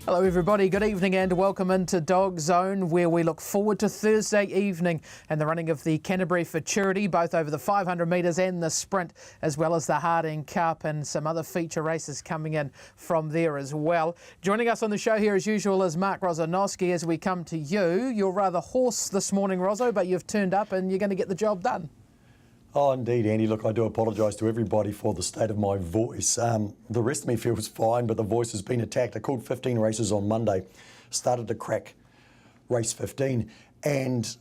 Hello everybody, good evening and welcome into DogZone, where we look forward to Thursday evening and the running of the Canterbury Futurity, both over the 500 metres and the sprint, as well as the Harding Cup and some other feature races coming in from there as well. Joining us on the show here as usual is Mark Rozanowski as we come to you. You're rather hoarse this morning, Rozzo, but you've turned up and you're going to get the job done. Oh, indeed, Andy. Look, I do apologise to everybody for the state of my voice. The rest of me feels fine, but the voice has been attacked. I called 15 races on Monday, started to crack race 15, and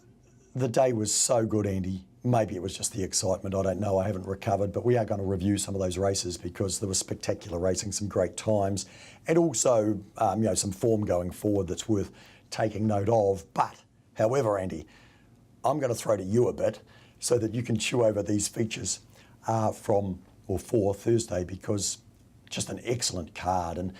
the day was so good, Andy. Maybe it was just the excitement. I don't know. I haven't recovered, but we are going to review some of those races because there was spectacular racing, some great times, and also some form going forward that's worth taking note of. But, however, Andy, I'm going to throw to you a bit, so that you can chew over these features for Thursday, because just an excellent card. And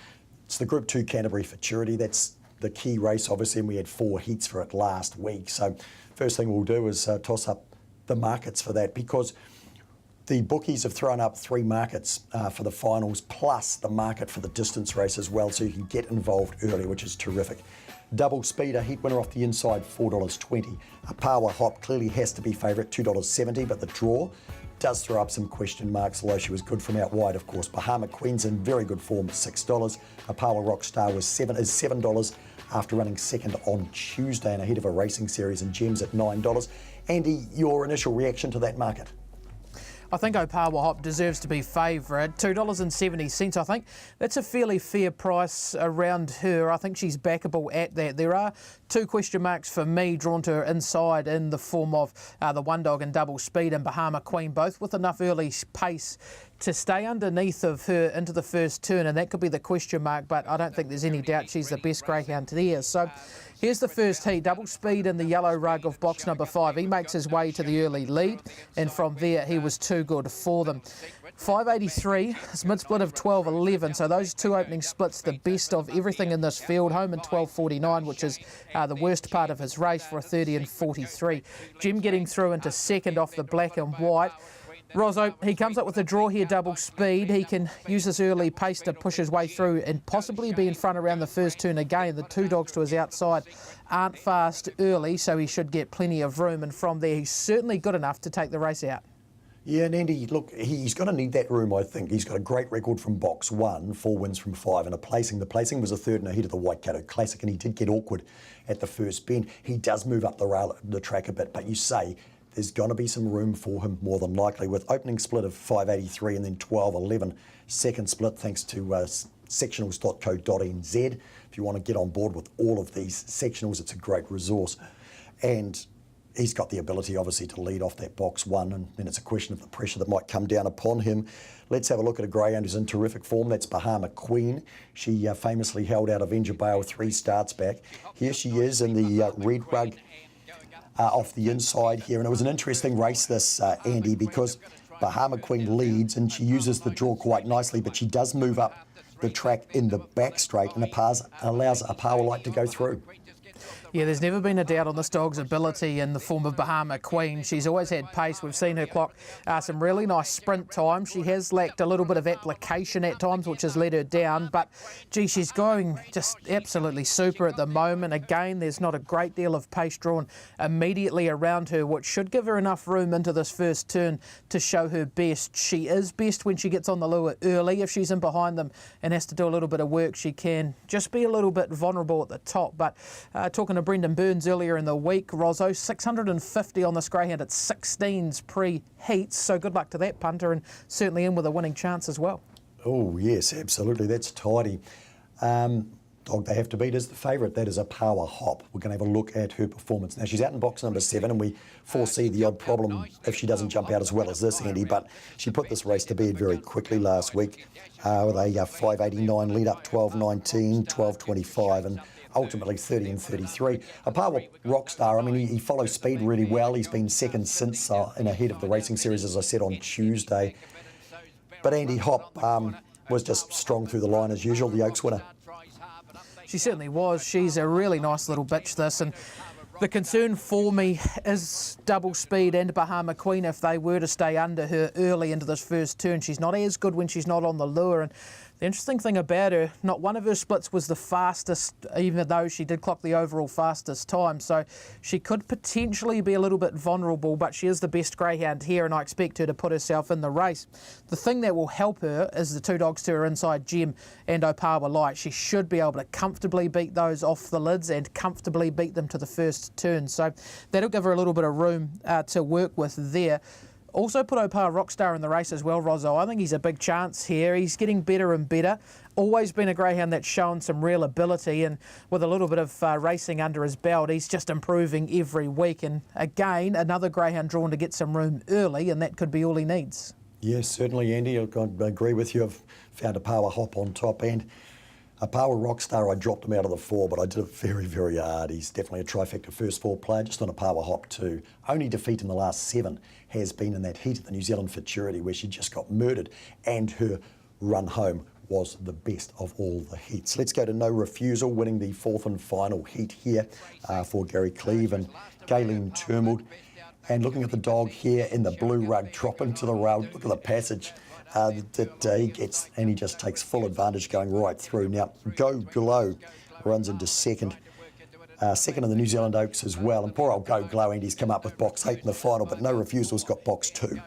it's the Group 2 Canterbury Futurity. That's the key race, obviously, and we had 4 heats for it last week. So first thing we'll do is toss up the markets for that, because the bookies have thrown up 3 markets for the finals, plus the market for the distance race as well, so you can get involved early, which is terrific. Double Speed, a heat winner off the inside, $4.20. A Power Hop clearly has to be favourite, $2.70, but the draw does throw up some question marks, although she was good from out wide, of course. Bahama Queen's in very good form at $6. A Power Rockstar is $7 after running second on Tuesday in a heat of a racing series, and Gems at $9. Andy, your initial reaction to that market? I think Power Hop deserves to be favourite, $2.70. I think that's a fairly fair price around her. I think she's backable at that. There are 2 question marks for me drawn to her inside in the form of the One Dog and Double Speed and Bahama Queen, both with enough early pace to stay underneath of her into the first turn, and that could be the question mark, but I don't think there's any doubt she's the best greyhound there. So here's the first heat. Double Speed in the yellow rug of box number 5. He makes his way to the early lead, and from there he was too good for them. 583, mid-split of 12.11, so those 2 opening splits, the best of everything in this field. Home in 12.49, which is the worst part of his race, for a 30 and 43. Gem getting through into second off the black and white. Rozzo, he comes up with a draw here, Double Speed. He can use this early pace to push his way through and possibly be in front around the first turn again. The 2 dogs to his outside aren't fast early, so he should get plenty of room, and from there he's certainly good enough to take the race out. Yeah, and Andy, look, he's going to need that room, I think. He's got a great record from box 1, 4 wins from 5, and a placing. The placing was a third in a heat of the Waikato Classic, and he did get awkward at the first bend. He does move up the track a bit, but you say there's going to be some room for him, more than likely, with opening split of 583 and then 12.11. Second split, thanks to sectionals.co.nz. If you want to get on board with all of these sectionals, it's a great resource. And he's got the ability, obviously, to lead off that box 1, and then it's a question of the pressure that might come down upon him. Let's have a look at a greyhound who's in terrific form. That's Bahama Queen. She famously held out Avenger Bale 3 starts back. Here she is in the red rug off the inside here, and it was an interesting race this, Andy, because Bahama Queen leads and she uses the draw quite nicely, but she does move up the track in the back straight and allows a Power Light to go through. Yeah, there's never been a doubt on this dog's ability in the form of Bahama Queen. She's always had pace. We've seen her clock some really nice sprint time. She has lacked a little bit of application at times, which has let her down. But, gee, she's going just absolutely super at the moment. Again, there's not a great deal of pace drawn immediately around her, which should give her enough room into this first turn to show her best. She is best when she gets on the lure early. If she's in behind them and has to do a little bit of work, she can just be a little bit vulnerable at the top. But talking to Brendan Burns earlier in the week, Rozzo, 650 on this greyhound at 16s pre-heats, so good luck to that punter, and certainly in with a winning chance as well. Oh yes, absolutely, that's tidy. Dog they have to beat is the favourite. That is a Power Hop. We're going to have a look at her performance. Now, she's out in box number 7, and we foresee the odd problem if she doesn't jump out as well as this, Andy, but she put this race to bed very quickly last week with a 589 lead up, 12.19, 12.25, and ultimately 30 and 33. A Power Rockstar, I mean, he follows speed really well. He's been second since in a heat of the racing series, as I said, on Tuesday. But Andy Hop was just strong through the line as usual, the Oaks winner. She certainly was. She's a really nice little bitch, this, and the concern for me is Double Speed and Bahama Queen if they were to stay under her early into this first turn. She's not as good when she's not on the lure, and The interesting thing about her, not one of her splits was the fastest, even though she did clock the overall fastest time. So she could potentially be a little bit vulnerable, but she is the best greyhound here, and I expect her to put herself in the race. The thing that will help her is the two dogs to her inside, Gem and Opawa Light. She should be able to comfortably beat those off the lids and comfortably beat them to the first turn. So that'll give her a little bit of room to work with there. Also put Opawa Rockstar in the race as well, Rozzo. I think he's a big chance here. He's getting better and better. Always been a greyhound that's shown some real ability, and with a little bit of racing under his belt, he's just improving every week. And again, another greyhound drawn to get some room early, and that could be all he needs. Yes, certainly, Andy. I agree with you. I've found Opawa Hop on top, and Opawa Rockstar, I dropped him out of the 4, but I did it very, very hard. He's definitely a trifecta first 4 player, just on Opawa Hop too. Only defeat in the last 7 has been in that heat at the New Zealand Futurity, where she just got murdered, and her run home was the best of all the heats. Let's go to No Refusal, winning the 4th and final heat here for Gary Cleve and Galen Turmold. And looking at the dog here in the blue rug, dropping to the rail, look at the passage that he gets, and he just takes full advantage going right through. Now, Go Glow runs into second. Second in the New Zealand Oaks as well. And poor old Go Glow, Andy's come up with box 8 in the final, but No Refusal's got box 2.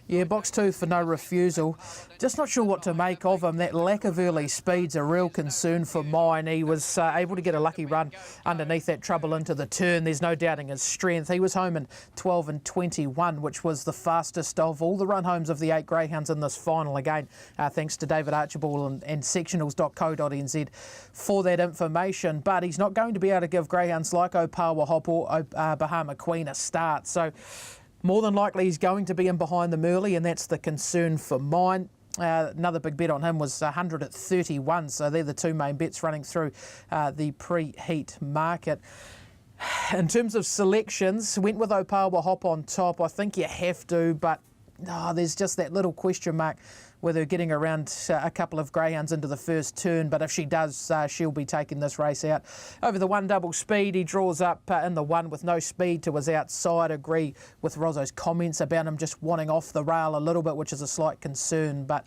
Yeah, box 2 for No Refusal. Just not sure what to make of him. That lack of early speed's a real concern for mine. He was able to get a lucky run underneath that trouble into the turn. There's no doubting his strength. He was home in 12 and 21, which was the fastest of all the run homes of the 8 greyhounds in this final. Again, thanks to David Archibald and sectionals.co.nz for that information. But he's not going to be able to give greyhounds like Opawa Hop or Bahama Queen a start. So more than likely he's going to be in behind them early, and that's the concern for mine. Another big bet on him was 100 at 31, so they're the 2 main bets running through the pre-heat market. In terms of selections, went with Opawa Hop on top. I think you have to, but there's just that little question mark whether getting around a couple of greyhounds into the first turn, but if she does, she'll be taking this race out. Over the 1 double speed, he draws up in the 1 with no speed to his outside. Agree with Rozzo's comments about him just wanting off the rail a little bit, which is a slight concern, but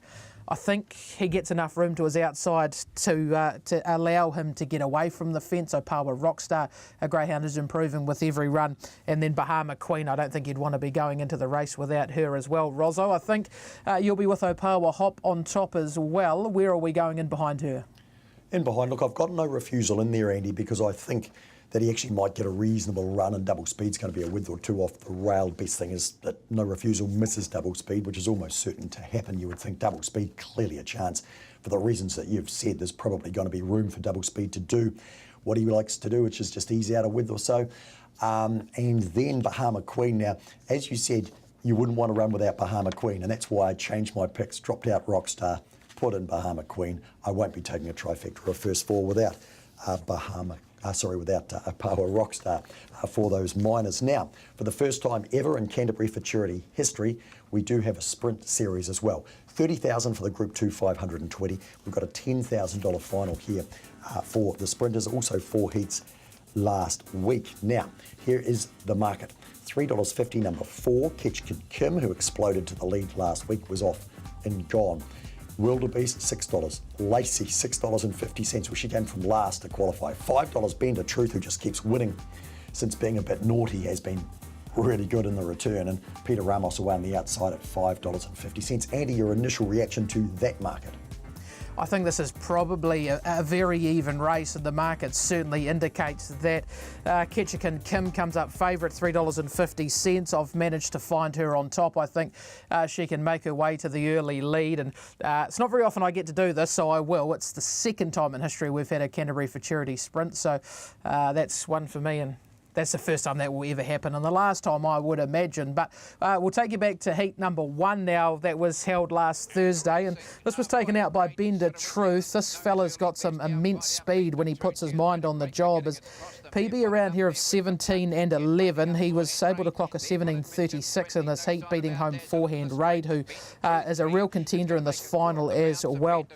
I think he gets enough room to his outside to allow him to get away from the fence. Opawa Rockstar, a greyhound, is improving with every run. And then Bahama Queen, I don't think you'd want to be going into the race without her as well. Rozzo, I think you'll be with Opawa Hop on top as well. Where are we going in behind her? In behind, look, I've got No Refusal in there, Andy, because I think that he actually might get a reasonable run, and double speed's going to be a width or 2 off the rail. Best thing is that No Refusal misses double speed, which is almost certain to happen. You would think double speed, clearly a chance. For the reasons that you've said, there's probably going to be room for double speed to do what he likes to do, which is just ease out a width or so. And then Bahama Queen. Now, as you said, you wouldn't want to run without Bahama Queen, and that's why I changed my picks, dropped out Rockstar, put in Bahama Queen. I won't be taking a trifecta or a first 4 without without Opawa Rockstar for those minors. Now, for the first time ever in Canterbury Futurity history, we do have a sprint series as well. $30,000 for the Group 2 520. We've got a $10,000 final here for the sprinters. Also 4 heats last week. Now, here is the market. $3.50, number 4, Ketchikan Kim, who exploded to the lead last week, was off and gone. Wildebeest, $6. Lacey, $6.50. Well, she came from last to qualify. $5, Bender Truth, who just keeps winning since being a bit naughty, has been really good in the return. And Peter Ramos away on the outside at $5.50. Andy, your initial reaction to that market? I think this is probably a very even race, and the market certainly indicates that. Ketchikan Kim comes up favourite, $3.50. I've managed to find her on top. I think she can make her way to the early lead, and it's not very often I get to do this, so I will. It's the second time in history we've had a Canterbury Futurity sprint, so that's one for me, and that's the first time that will ever happen, and the last time I would imagine. But we'll take you back to heat number 1 now. That was held last Thursday, and this was taken out by Bender Truth. This fella's got some immense speed when he puts his mind on the job. His PB around here of 17 and 11. He was able to clock a 17.36 in this heat, beating home Forehand Raid, who is a real contender in this final as well.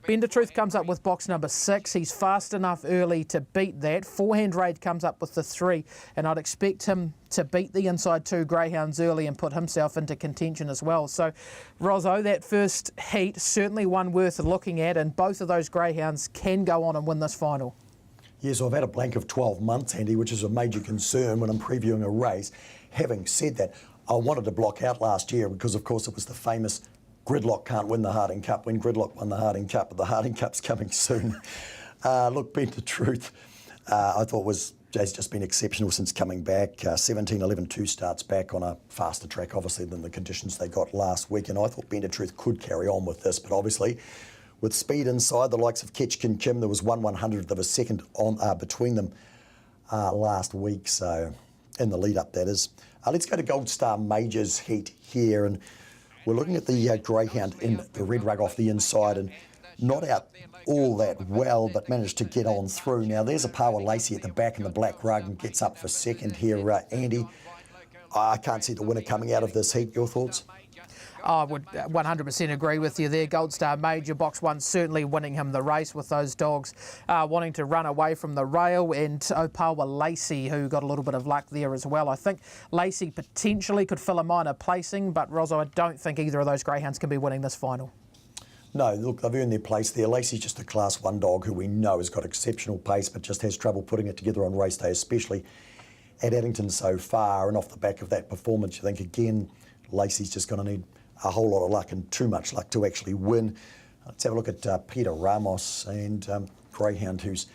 Bender Truth comes up with box number 6. He's fast enough early to beat that. Forehand Raid comes up with the 3, and I'd expect him to beat the inside 2 greyhounds early and put himself into contention as well. So, Rozzo, that first heat, certainly one worth looking at, and both of those greyhounds can go on and win this final. Yes, I've had a blank of 12 months, Andy, which is a major concern when I'm previewing a race. Having said that, I wanted to block out last year because, of course, it was the famous Gridlock can't win the Harding Cup when Gridlock won the Harding Cup, but the Harding Cup's coming soon. Look, Bender Truth, I thought has just been exceptional since coming back. 17-11 2 starts back on a faster track, obviously, than the conditions they got last week. And I thought Bender Truth could carry on with this, but obviously, with speed inside, the likes of Ketchikan Kim, there was 1/100th of a second on between them last week, so in the lead-up, that is. Let's go to Gold Star Majors heat here, and we're looking at the greyhound in the red rug off the inside, and not out all that well, but managed to get on through. Now, there's a Power Lacey at the back in the black rug and gets up for second here. Andy, I can't see the winner coming out of this heat. Your thoughts? I would 100% agree with you there. Gold Star Major, box 1, certainly winning him the race with those dogs wanting to run away from the rail, and Opawa Lacey, who got a little bit of luck there as well. I think Lacey potentially could fill a minor placing, but Rozzo, I don't think either of those greyhounds can be winning this final. No, look, they've earned their place there. Lacey's just a Class 1 dog who we know has got exceptional pace, but just has trouble putting it together on race day, especially at Addington so far. And off the back of that performance, you think, again, Lacey's just going to need a whole lot of luck and too much luck to actually win. Let's have a look at Peter Ramos and greyhound, who's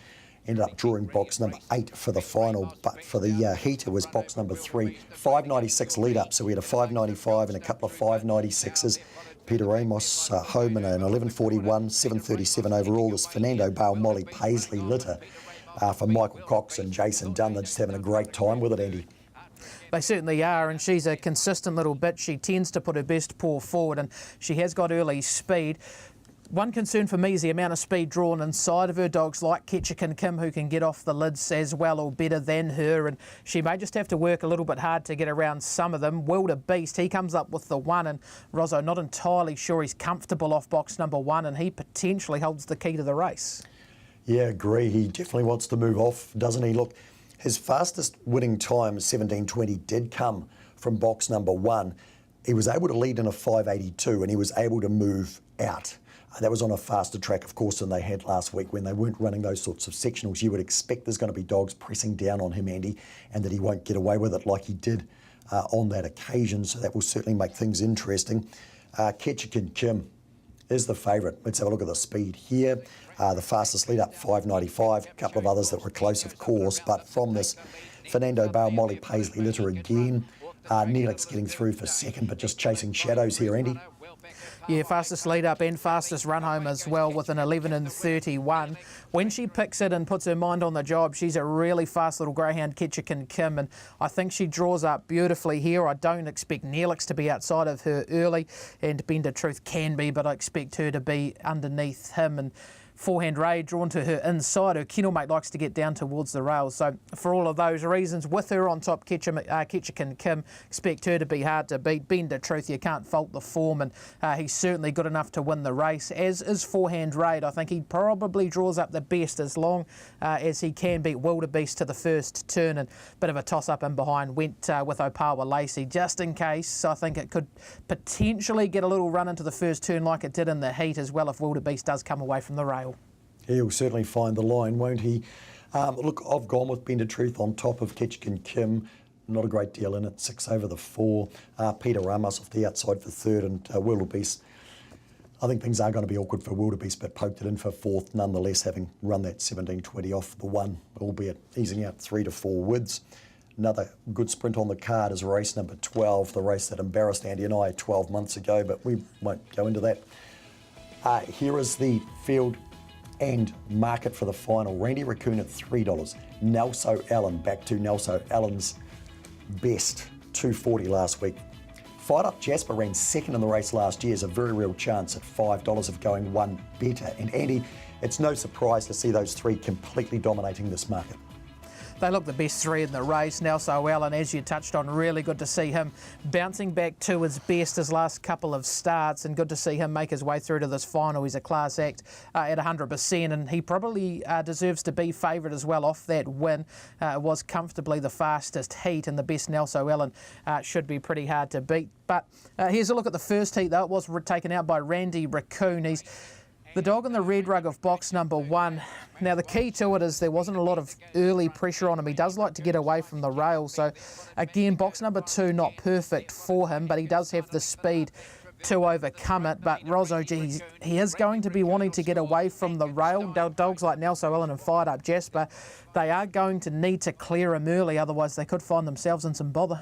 ended up drawing box number 8 for the final, but for the heat it was box number 3. 5.96 lead up, so we had a 5.95 and a couple of 5.96s. Peter Ramos home in an 11.41, 7.37 overall. This Fernando Bale Molly Paisley litter for Michael Cox and Jason Dunn. They're just having a great time with it, Andy. They certainly are, and she's a consistent little bit. She tends to put her best paw forward, and she has got early speed. One concern for me is the amount of speed drawn inside of her. Dogs like Ketchikan Kim, who can get off the lids as well or better than her, and she may just have to work a little bit hard to get around some of them. Wildebeest, he comes up with the 1, and Rozzo, not entirely sure he's comfortable off box number 1, and he potentially holds the key to the race. Yeah, agree. He definitely wants to move off, doesn't he? Look, his fastest winning time, 17.20, did come from box number 1. He was able to lead in a 5.82 and he was able to move out. That was on a faster track, of course, than they had last week when they weren't running those sorts of sectionals. You would expect there's going to be dogs pressing down on him, Andy, and that he won't get away with it like he did on that occasion. So that will certainly make things interesting. Ketchikan Kim is the favourite. Let's have a look at the speed here. The fastest lead up, 5.95. A couple of others that were close, of course. But from this, Fernando Bale Molly Paisley litter again. Neelix getting through for second, but just chasing shadows here, Andy. Yeah, fastest lead up and fastest run home as well with an 11.31. When she picks it and puts her mind on the job, she's a really fast little greyhound, Ketchikan Kim, and I think she draws up beautifully here. I don't expect Neelix to be outside of her early, and Bender Truth can be, but I expect her to be underneath him. And Forehand Raid drawn to her inside. Her kennel mate likes to get down towards the rails. So for all of those reasons, with her on top, Ketchikan Kim, expect her to be hard to beat. Bender Truth, you can't fault the form, and he's certainly good enough to win the race, as is Forehand Raid. I think he probably draws up the best as long as he can beat Wildebeest to the first turn, and a bit of a toss-up in behind. Went with Opawa Lacey just in case. I think it could potentially get a little run into the first turn like it did in the heat as well if Wildebeest does come away from the rail. He'll certainly find the line, won't he? Look, I've gone with Bender Truth on top of Ketchikan Kim. Not a great deal in it, 6 over the 4. Peter Ramos off the outside for third, and Wildebeest. I think things are going to be awkward for Wildebeest, but poked it in for fourth nonetheless, having run that 17.20 off the 1, albeit easing out 3 to 4 widths. Another good sprint on the card is race number 12, the race that embarrassed Andy and I 12 months ago, but we won't go into that. Here is the field and market for the final. Randy Raccoon at $3. Nelso Allen, back to Nelso Allen's best, $2.40 last week. Fight Up Jasper ran second in the race last year. Has a very real chance at $5 of going one better. And Andy, it's no surprise to see those three completely dominating this market. they look the best three in the race. Nelson Allen, as you touched on, really good to see him bouncing back to his best his last couple of starts, and good to see him make his way through to this final. He's a class act at 100%, and he probably deserves to be favourite as well off that win. It was comfortably the fastest heat, and the best Nelson Allen should be pretty hard to beat. But here's a look at the first heat, though. It was taken out by Randy Raccoon. He's the dog in the red rug of box number 1. Now, the key to it is there wasn't a lot of early pressure on him. He does like to get away from the rail. So, again, box number 2 not perfect for him, but he does have the speed to overcome it. But Rozzo, he is going to be wanting to get away from the rail. Dogs like Nelson Allen and Fired Up Jasper, they are going to need to clear him early, otherwise they could find themselves in some bother.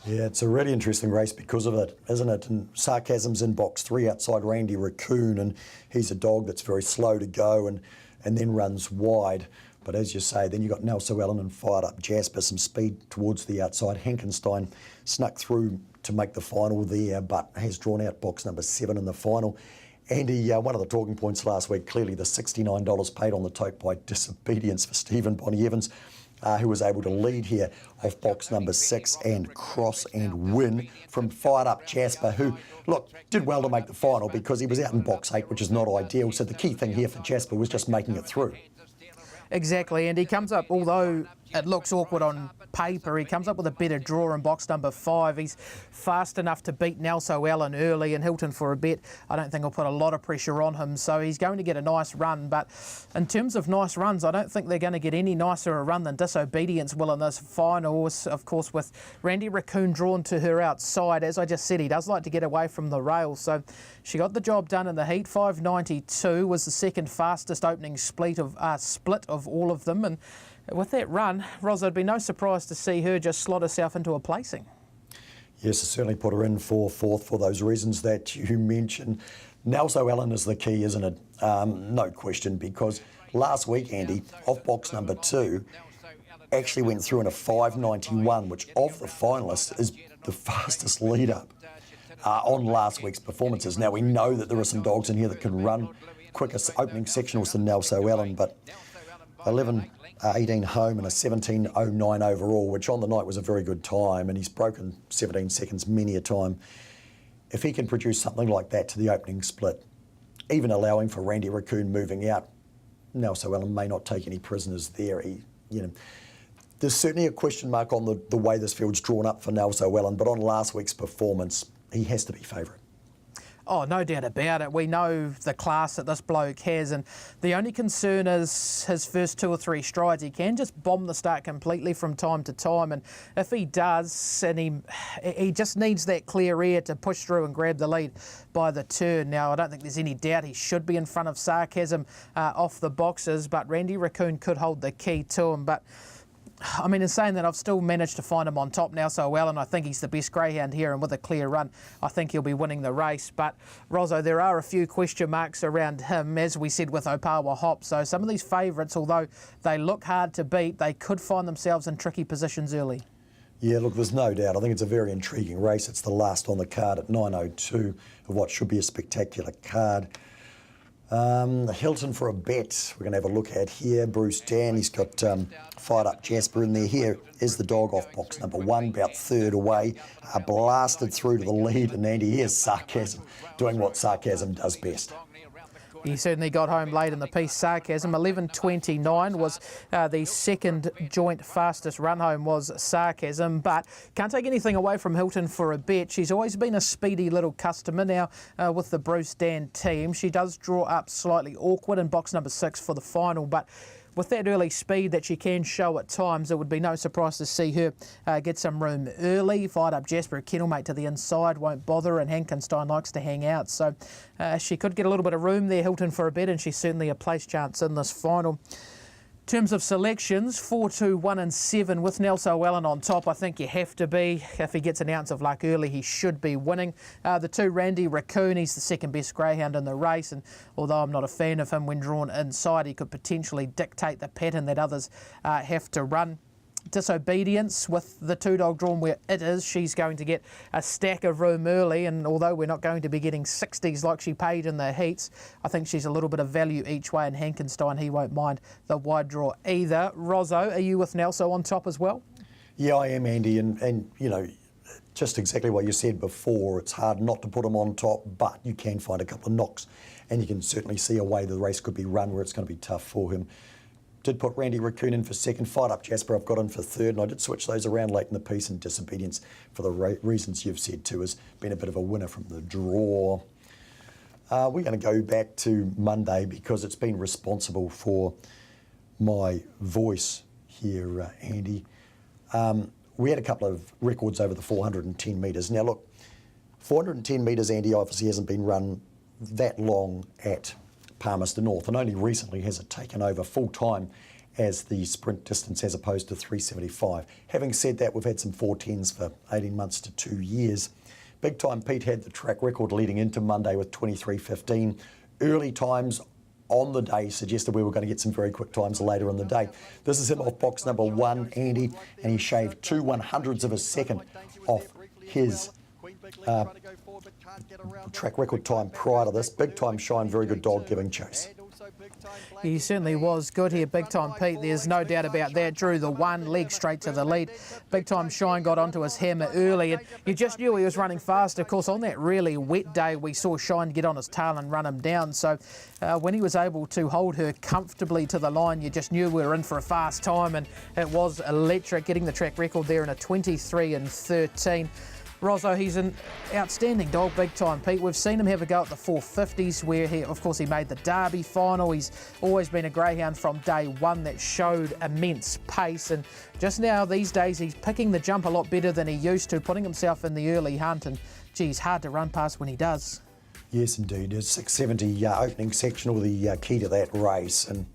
Yeah, it's a really interesting race because of it, isn't it? And Sarcasm's in box 3 outside Randy Raccoon, and he's a dog that's very slow to go and then runs wide. But as you say, then you've got Nelson Allen and Fired Up Jasper, some speed towards the outside. Hankenstein snuck through to make the final there, but has drawn out box number 7 in the final. Andy, one of the talking points last week, clearly the $69 paid on the tote by disobedience for Stephen Bonnie Evans, who was able to lead here off box number 6 and cross and win from Fired Up Jasper, who, look, did well to make the final because he was out in box 8, which is not ideal. So the key thing here for Jasper was just making it through. Exactly, and he comes up, although it looks awkward on paper, he comes up with a better draw in box number 5. He's fast enough to beat Nelson Allen early, and Hilton for a bet, I don't think he'll put a lot of pressure on him, so he's going to get a nice run. But in terms of nice runs, I don't think they're going to get any nicer a run than Disobedience will in this final, of course, with Randy Raccoon drawn to her outside. As I just said, he does like to get away from the rail, so she got the job done in the heat. 5.92 was the second fastest opening split of all of them, and with that run, Roz, it'd be no surprise to see her just slot herself into a placing. Yes, I certainly put her in for fourth for those reasons that you mentioned. Nelson Allen is the key, isn't it? No question, because last week, Andy, off box number 2, actually went through in a 5.91, which of the finalists is the fastest lead up on last week's performances. Now, we know that there are some dogs in here that can run quicker opening sectionals than Nelson Allen, but 11.18 home and a 17.09 overall, which on the night was a very good time, and he's broken 17 seconds many a time. If he can produce something like that to the opening split, even allowing for Randy Raccoon moving out, Nelson Allen may not take any prisoners there. There's certainly a question mark on the way this field's drawn up for Nelson Allen, but on last week's performance, he has to be favourite. Oh, no doubt about it. We know the class that this bloke has, and the only concern is his first 2 or 3 strides. He can just bomb the start completely from time to time, and if he does, and he just needs that clear air to push through and grab the lead by the turn. Now, I don't think there's any doubt he should be in front of Sarcasm off the boxes, but Randy Raccoon could hold the key to him. But I mean, in saying that, I've still managed to find him on top now so well, and I think he's the best greyhound here, and with a clear run, I think he'll be winning the race. But, Rozzo, there are a few question marks around him, as we said with Opawa Hop. So some of these favourites, although they look hard to beat, they could find themselves in tricky positions early. Yeah, look, there's no doubt. I think it's a very intriguing race. It's the last on the card at 9.02 of what should be a spectacular card. Hilton for a bet, we're going to have a look at here. Bruce Dan, he's got Fired Up Jasper in there. Here is the dog off box number 1, about third away, blasted through to the lead. And Andy, here's Sarcasm, doing what Sarcasm does best. He certainly got home late in the piece, Sarcasm. 11.29 was the second joint fastest run home was Sarcasm, but can't take anything away from Hilton for a bet. She's always been a speedy little customer now with the Bruce Dan team. She does draw up slightly awkward in box number 6 for the final, but with that early speed that she can show at times, it would be no surprise to see her get some room early. Fired Up Jasper, a kennelmate to the inside, won't bother, and Hankenstein likes to hang out. So she could get a little bit of room there, Hilton, for a bet, and she's certainly a place chance in this final. In terms of selections, 4, 2, 1 and 7 with Nelson Allen on top. I think you have to be. If he gets an ounce of luck early, he should be winning. The 2, Randy Raccoon, he's the second best greyhound in the race, and although I'm not a fan of him when drawn inside, he could potentially dictate the pattern that others have to run. disobedience with the two-dog drawn where it is. She's going to get a stack of room early, and although we're not going to be getting 60s like she paid in the heats, I think she's a little bit of value each way, and Hankenstein, he won't mind the wide draw either. Rozzo, are you with Nelso on top as well? Yeah, I am, Andy, and you know, just exactly what you said before, it's hard not to put him on top, but you can find a couple of knocks, and you can certainly see a way the race could be run where it's going to be tough for him. Did put Randy Raccoon in for second, Fight Up Jasper I've got in for third, and I did switch those around late in the piece, and Disobedience, for the reasons you've said too, has been a bit of a winner from the draw. We're going to go back to Monday because it's been responsible for my voice here, Andy. We had a couple of records over the 410 metres. Now look, 410 metres, Andy, obviously hasn't been run that long at Palmerston North, and only recently has it taken over full time as the sprint distance as opposed to 375. Having said that, we've had some 410s for 18 months to 2 years. Big Time Pete had the track record leading into Monday with 23.15. Early times on the day suggested we were going to get some very quick times later in the day. This is him off box number 1, Andy, and he shaved 2/100ths of a second off his track record time prior to this. Big Time Shine, very good dog giving chase. He certainly was good here, Big Time Pete. There's no doubt about that. Drew the one leg straight to the lead. Big Time Shine got onto his hammer early, and you just knew he was running fast. Of course, on that really wet day, we saw Shine get on his tail and run him down. So when he was able to hold her comfortably to the line, you just knew we were in for a fast time, and it was electric, getting the track record there in a 23:13. Rozzo, he's an outstanding dog, Big Time Pete. We've seen him have a go at the 450s where he made the Derby final. He's always been a greyhound from day one that showed immense pace, and just now these days he's picking the jump a lot better than he used to, putting himself in the early hunt, and geez, hard to run past when he does. Yes, indeed. It's 670 opening sectional, the key to that race, and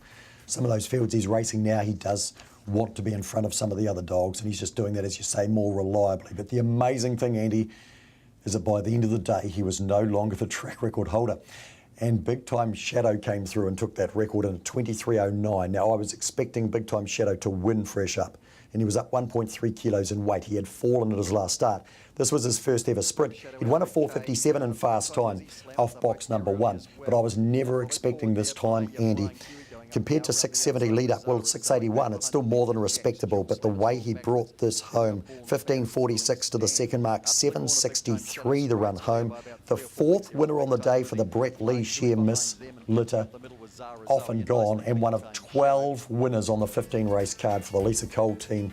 some of those fields he's racing now, he does want to be in front of some of the other dogs, and he's just doing that, as you say, more reliably. But the amazing thing, Andy, is that by the end of the day, he was no longer the track record holder. And Big Time Shadow came through and took that record in 23:09. Now, I was expecting Big Time Shadow to win fresh up, and he was up 1.3 kilos in weight. He had fallen at his last start. This was his first ever sprint. He'd won a 4:57 in fast time off box number 1, but I was never expecting this time, Andy. Compared to 670 lead up, well, 681, it's still more than respectable, but the way he brought this home, 15:46 to the second mark, 7:63 the run home, the fourth winner on the day for the Brett Lee Share Miss Litter, off and gone, and one of 12 winners on the 15 race card for the Lisa Cole team.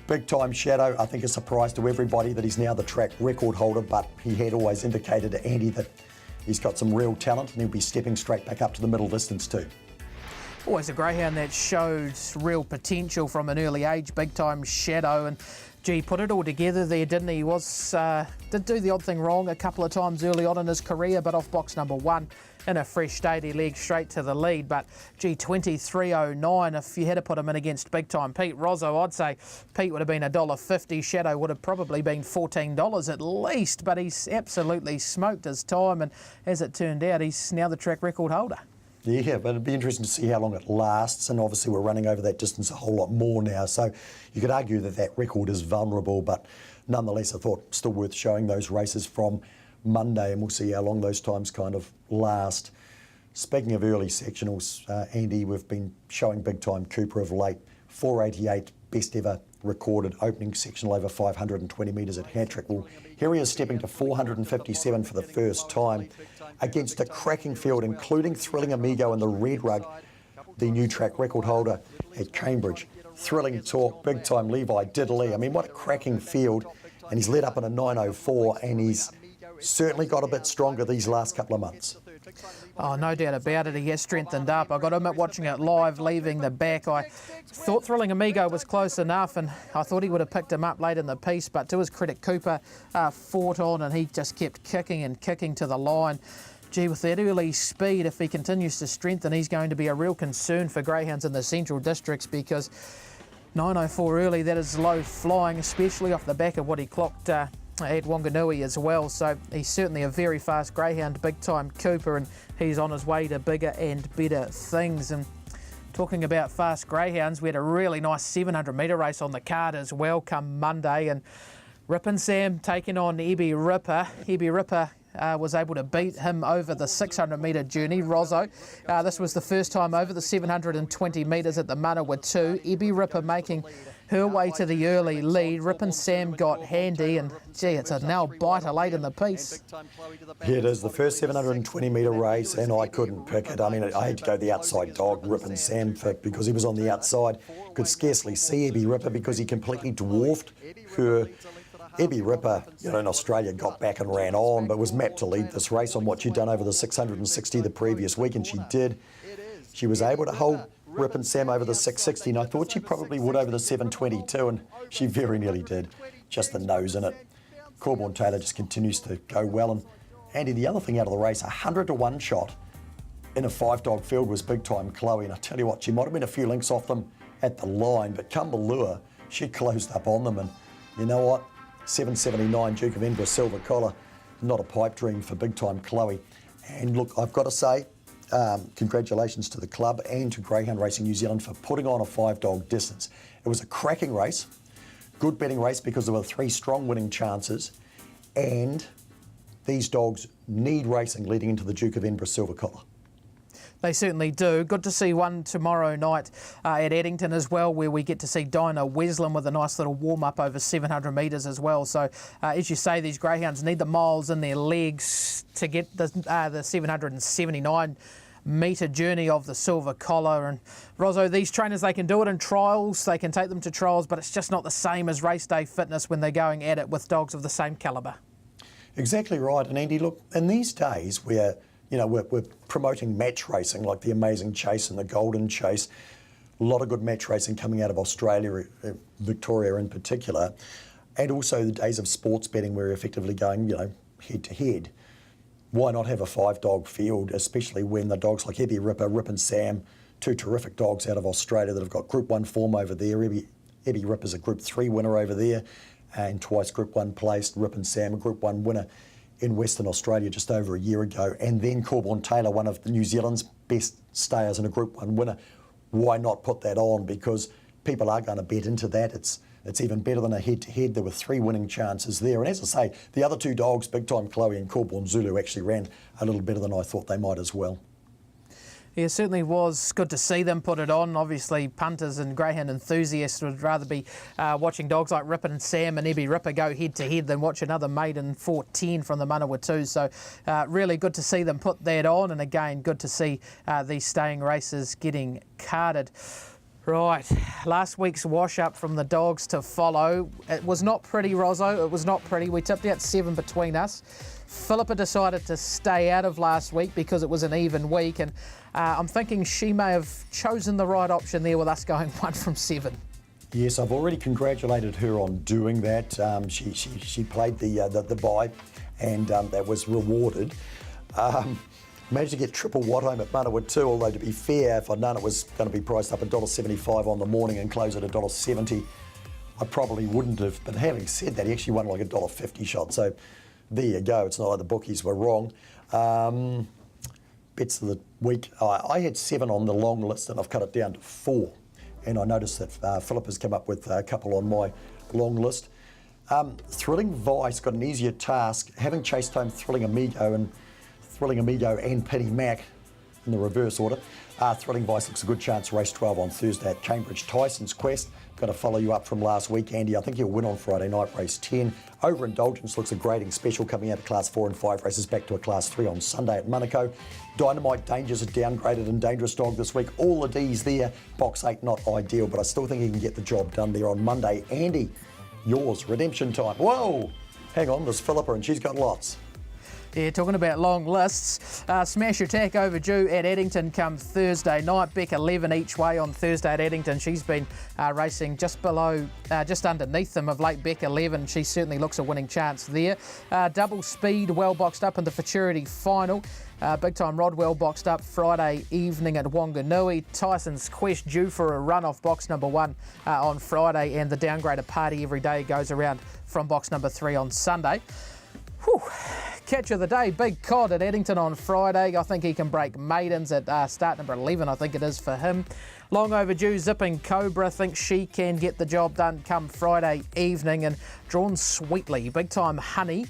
Big Time Shadow, I think a surprise to everybody that he's now the track record holder, but he had always indicated to Andy that he's got some real talent, and he'll be stepping straight back up to the middle distance too. Always a greyhound that showed real potential from an early age, Big Time Shadow, and gee, put it all together there, didn't he? He did do the odd thing wrong a couple of times early on in his career, but off box number 1 in a fresh state, he legged straight to the lead. But gee, 23:09, if you had to put him in against Big Time Pete, Rozzo, I'd say Pete would have been $1.50, Shadow would have probably been $14 at least, but he's absolutely smoked his time, and as it turned out, he's now the track record holder. Yeah, but it'd be interesting to see how long it lasts, and obviously we're running over that distance a whole lot more now, so you could argue that that record is vulnerable, but nonetheless I thought still worth showing those races from Monday, and we'll see how long those times kind of last. Speaking of early sectionals, Andy, we've been showing Big Time Cooper of late, 488 best ever recorded opening sectional over 520 metres at Hattrick. Well, here he is stepping to 457 for the first time against a cracking field, including Thrilling Amigo and the Red Rug, the new track record holder at Cambridge. Thrilling Talk, Big Time Levi, Diddley. I mean, what a cracking field. And he's led up in a 9:04, and he's certainly got a bit stronger these last couple of months. Oh, no doubt about it. He has strengthened up. I got him at watching it live, leaving the back. I thought Thrilling Amigo was close enough, and I thought he would have picked him up late in the piece, but to his credit, Cooper fought on, and he just kept kicking and kicking to the line. Gee, with that early speed, if he continues to strengthen, he's going to be a real concern for greyhounds in the central districts, because 9:04 early, that is low flying, especially off the back of what he clocked at Wanganui as well. So he's certainly a very fast greyhound, Big Time Cooper, and he's on his way to bigger and better things. And Talking about fast greyhounds, we had a really nice 700 metre race on the card as well come Monday, and Rip and Sam taking on Ebby Ripper. Ebby Ripper was able to beat him over the 600 metre journey. Rozzo, this was the first time over the 720 metres at the Manawatu. Ebby Ripper making her way to the early lead. Rip and Sam got handy, and gee, it's a nail biter late in the piece. Yeah, it is the first 720 metre race, and I couldn't pick it. I mean, I had to go the outside dog, Rip and Sam, because he was on the outside. Could scarcely see Ebby Ripper because he completely dwarfed her. Ebby Ripper, in Australia got back and ran on, but was mapped to lead this race on what she'd done over the 660 the previous week, and she did. She was able to hold Rip and Sam over the 660, and I thought she probably would over the 722, and she very nearly did. Just the nose in it. Corborn Taylor just continues to go well, and Andy, the other thing out of the race, 100-to-1 shot in a 5-dog field was Big Time Chloe, and I tell you what, she might have been a few links off them at the line, but come the lure, she closed up on them, and you know what? 779 Duke of Edinburgh Silver Collar, not a pipe dream for Big Time Chloe. And look, I've got to say, congratulations to the club and to Greyhound Racing New Zealand for putting on a 5-dog distance. It was a cracking race, good betting race because there were 3 strong winning chances, and these dogs need racing leading into the Duke of Edinburgh Silver Collar. They certainly do. Good to see one tomorrow night at Addington as well, where we get to see Dinah Wesleyan with a nice little warm-up over 700 metres as well. So, as you say, these greyhounds need the miles in their legs to get the 779 metre journey of the Silver Collar. And Rozzo, these trainers, they can do it in trials, they can take them to trials, but it's just not the same as race day fitness when they're going at it with dogs of the same calibre. Exactly right. And Andy, look, in these days where we're promoting match racing like the Amazing Chase and the Golden Chase. A lot of good match racing coming out of Australia, Victoria in particular, and also the days of sports betting where we're effectively going, head to head. Why not have a 5-dog field, especially when the dogs like Ebby Ripper, Rip and Sam, 2 terrific dogs out of Australia that have got Group 1 form over there. Ebby Ripper's a Group 3 winner over there, and twice Group 1 placed. Rip and Sam, a Group 1 winner in Western Australia just over a year ago, and then Corborn Taylor, one of New Zealand's best stayers and a Group 1 winner. Why not put that on? Because people are going to bet into that. It's even better than a head-to-head. There were 3 winning chances there, and as I say, the other 2 dogs, Big Time Chloe and Corborn Zulu, actually ran a little better than I thought they might as well. Yeah, it certainly was good to see them put it on. Obviously, punters and greyhound enthusiasts would rather be watching dogs like Rip and Sam and Ebby Ripper go head-to-head than watch another maiden 410 from the Manawatu. So really good to see them put that on. And again, good to see these staying races getting carded. Right, last week's wash-up from the dogs to follow. It was not pretty, Rozzo. It was not pretty. We tipped out 7 between us. Philippa decided to stay out of last week because it was an even week, and I'm thinking she may have chosen the right option there with us going 1 from 7. Yes, I've already congratulated her on doing that. She played the bye, and that was rewarded. Managed to get triple Watt home at Manawatu, although to be fair, if I'd known it was going to be priced up $1.75 on the morning and close at $1.70, I probably wouldn't have. But having said that, he actually won like $1.50 shot. So there you go. It's not like the bookies were wrong. Bets of the week. I had 7 on the long list, and I've cut it down to 4. And I noticed that Philip has come up with a couple on my long list. Thrilling Vice got an easier task, having chased home Thrilling Amigo and Penny Mac in the reverse order. Thrilling Vice looks a good chance, race 12 on Thursday at Cambridge. Tyson's Quest, got to follow you up from last week, Andy. I think he'll win on Friday night, race 10. Overindulgence looks a grading special coming out of Class 4 and 5 races back to a Class 3 on Sunday at Monaco. Dynamite Danger's a downgraded and dangerous dog this week. All the D's there. Box 8 not ideal, but I still think he can get the job done there on Monday. Andy, yours, redemption time. Whoa, hang on, there's Philippa and she's got lots. Yeah, talking about long lists, Smash Attack overdue at Addington come Thursday night. Beck 11 each way on Thursday at Addington. She's been racing just underneath them of late. Beck 11, she certainly looks a winning chance there. Double Speed well boxed up in the Futurity final. Big Time Rodwell boxed up Friday evening at Wanganui. Tyson's Quest due for a run off box number 1 on Friday, and the downgraded party every day goes around from box number 3 on Sunday. Whew. catch of the day, Big Cod at Addington on Friday. I think he can break maidens at start number 11, I think it is for him. Long overdue Zipping Cobra, think she can get the job done come Friday evening. And Drawn Sweetly, big time Honey,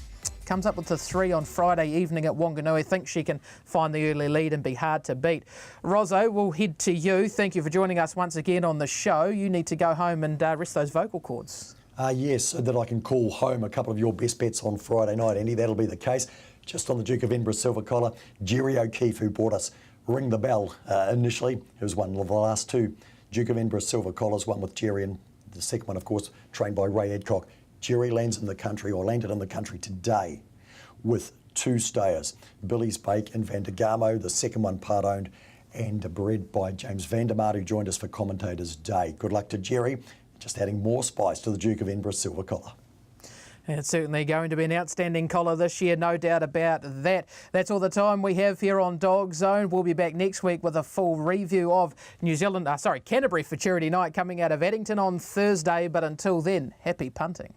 comes up with the 3 on Friday evening at Wanganui. Think she can find the early lead and be hard to beat. Rozzo, we'll head to you. Thank you for joining us once again on the show. You need to go home and rest those vocal cords. Yes, so that I can call home a couple of your best bets on Friday night, Andy. That'll be the case. Just on the Duke of Edinburgh Silver Collar, Jerry O'Keefe, who brought us Ring the Bell initially. It was one of the last 2 Duke of Edinburgh Silver Collars, one with Jerry and the second one, of course, trained by Ray Adcock. Jerry landed in the country today with 2 stayers, Billy's Bake and Vandergamo, the second one part-owned and bred by James Vandermaat, who joined us for Commentators Day. Good luck to Jerry, just adding more spice to the Duke of Edinburgh Silver Collar. It's certainly going to be an outstanding collar this year, no doubt about that. That's all the time we have here on DogZone. We'll be back next week with a full review of Canterbury for Charity Night coming out of Addington on Thursday. But until then, happy punting.